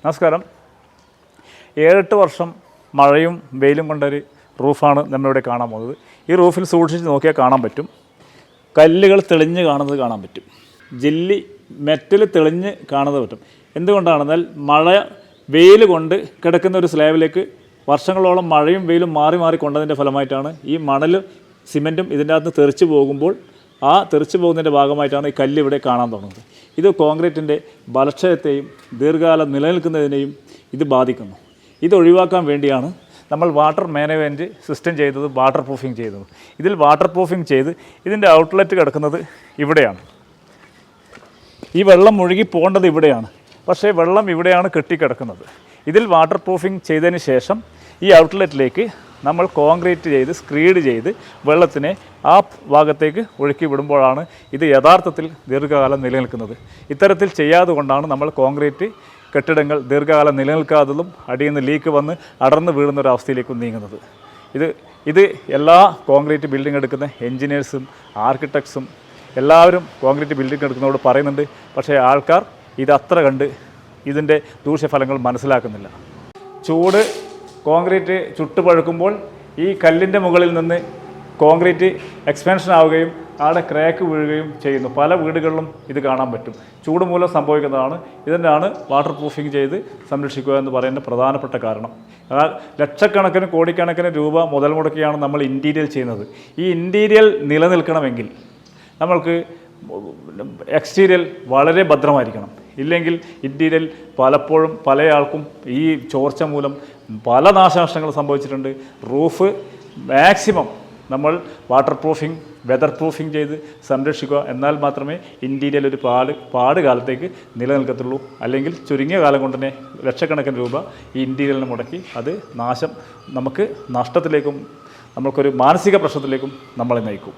നമസ്കാരം. 7-8 വർഷം മഴയും വെയിലും കൊണ്ടൊരു റൂഫാണ് നമ്മളിവിടെ കാണാൻ പോകുന്നത്. ഈ റൂഫിൽ സൂക്ഷിച്ച് നോക്കിയാൽ കാണാൻ പറ്റും, കല്ലുകൾ തെളിഞ്ഞ് കാണുന്നത് കാണാൻ പറ്റും, ജെല്ലി മെറ്റൽ തെളിഞ്ഞ് കാണുന്നത് പറ്റും. എന്തുകൊണ്ടാണെന്നാൽ വെയിൽ കൊണ്ട് കിടക്കുന്ന ഒരു സ്ലാബിലേക്ക് വർഷങ്ങളോളം മഴയും വെയിലും മാറി മാറി കൊണ്ടതിൻ്റെ ഫലമായിട്ടാണ് ഈ മണലും സിമെൻറ്റും ഇതിൻ്റെ അകത്ത് തെറിച്ച് പോകുമ്പോൾ ആ തെറിച്ച് പോകുന്നതിൻ്റെ ഭാഗമായിട്ടാണ് ഈ കല്ല് ഇവിടെ കാണാൻ തുടങ്ങുന്നത്. ഇത് കോൺക്രീറ്റിൻ്റെ ബലക്ഷയത്തെയും ദീർഘകാലം നിലനിൽക്കുന്നതിനെയും ഇത് ബാധിക്കുന്നു. ഇത് ഒഴിവാക്കാൻ വേണ്ടിയാണ് നമ്മൾ വാട്ടർ മാനേജ്മെൻറ്റ് സിസ്റ്റം ചെയ്തത്, വാട്ടർ പ്രൂഫിങ് ചെയ്തത്. ഇതിൽ വാട്ടർ പ്രൂഫിങ് ചെയ്ത് ഇതിൻ്റെ ഔട്ട്ലെറ്റ് കിടക്കുന്നത് ഇവിടെയാണ്. ഈ വെള്ളം ഒഴുകി പോകേണ്ടത് ഇവിടെയാണ്, പക്ഷേ വെള്ളം ഇവിടെയാണ് കെട്ടിക്കിടക്കുന്നത്. ഇതിൽ വാട്ടർ പ്രൂഫിങ് ചെയ്തതിന് ശേഷം ഈ ഔട്ട്ലെറ്റിലേക്ക് നമ്മൾ കോൺക്രീറ്റ് ചെയ്ത് സ്ക്രീഡ് ചെയ്ത് വെള്ളത്തിനെ ആ ഭാഗത്തേക്ക് ഒഴുക്കി വിടുമ്പോഴാണ് ഇത് യഥാർത്ഥത്തിൽ ദീർഘകാലം നിലനിൽക്കുന്നത്. ഇത്തരത്തിൽ ചെയ്യാതെ കൊണ്ടാണ് നമ്മൾ കോൺക്രീറ്റ് കെട്ടിടങ്ങൾ ദീർഘകാലം നിലനിൽക്കാത്തതും അടിയിൽ നിന്ന് ലീക്ക് വന്ന് അടർന്നു വീഴുന്ന ഒരു അവസ്ഥയിലേക്കും നീങ്ങുന്നത്. ഇത് എല്ലാ കോൺക്രീറ്റ് ബിൽഡിംഗ് എടുക്കുന്ന എൻജിനീയേഴ്സും ആർക്കിടെക്ട്സും എല്ലാവരും കോൺക്രീറ്റ് ബിൽഡിംഗ് എടുക്കുന്നതോട് പറയുന്നുണ്ട്. പക്ഷേ ആൾക്കാർ ഇതത്ര കണ്ട് ഇതിൻ്റെ ദൂഷ്യഫലങ്ങൾ മനസ്സിലാക്കുന്നില്ല. ചൂട് കോൺക്രീറ്റ് ചുട്ടുപഴുക്കുമ്പോൾ ഈ കല്ലിൻ്റെ മുകളിൽ നിന്ന് കോൺക്രീറ്റ് എക്സ്പാൻഷൻ ആവുകയും അവിടെ ക്രാക്ക് വീഴുകയും ചെയ്യുന്നു. പല വീടുകളിലും ഇത് കാണാൻ പറ്റും. ചൂട് മൂലം സംഭവിക്കുന്നതാണ്. ഇതിനാണ് വാട്ടർ പ്രൂഫിങ് ചെയ്ത് സംരക്ഷിക്കുക എന്ന് പറയുന്ന പ്രധാനപ്പെട്ട കാരണം. ലക്ഷക്കണക്കിന് കോടിക്കണക്കിന് രൂപ മുതൽ മുടക്കിയാണ് നമ്മൾ ഇൻറ്റീരിയൽ ചെയ്യുന്നത്. ഈ ഇൻറ്റീരിയൽ നിലനിൽക്കണമെങ്കിൽ നമ്മൾക്ക് എക്സ്റ്റീരിയൽ വളരെ ഭദ്രമായിരിക്കണം. ഇല്ലെങ്കിൽ ഇൻറ്റീരിയൽ പലപ്പോഴും പല ആൾക്കും ഈ ചോർച്ച മൂലം പല നാശനഷ്ടങ്ങൾ സംഭവിച്ചിട്ടുണ്ട്. റൂഫ് മാക്സിമം നമ്മൾ വാട്ടർ പ്രൂഫിങ്, വെതർ പ്രൂഫിങ് ചെയ്ത് സംരക്ഷിക്കുക. എന്നാൽ മാത്രമേ ഇൻറ്റീരിയൽ ഒരു പാട് കാലത്തേക്ക് നിലനിൽക്കത്തുള്ളൂ. അല്ലെങ്കിൽ ചുരുങ്ങിയ കാലം കൊണ്ട് തന്നെ ലക്ഷക്കണക്കിന് രൂപ ഈ ഇൻറ്റീരിയലിന് മുടക്കി അത് നമുക്ക് നഷ്ടത്തിലേക്കും നമുക്കൊരു മാനസിക പ്രശ്നത്തിലേക്കും നമ്മളെ നയിക്കും.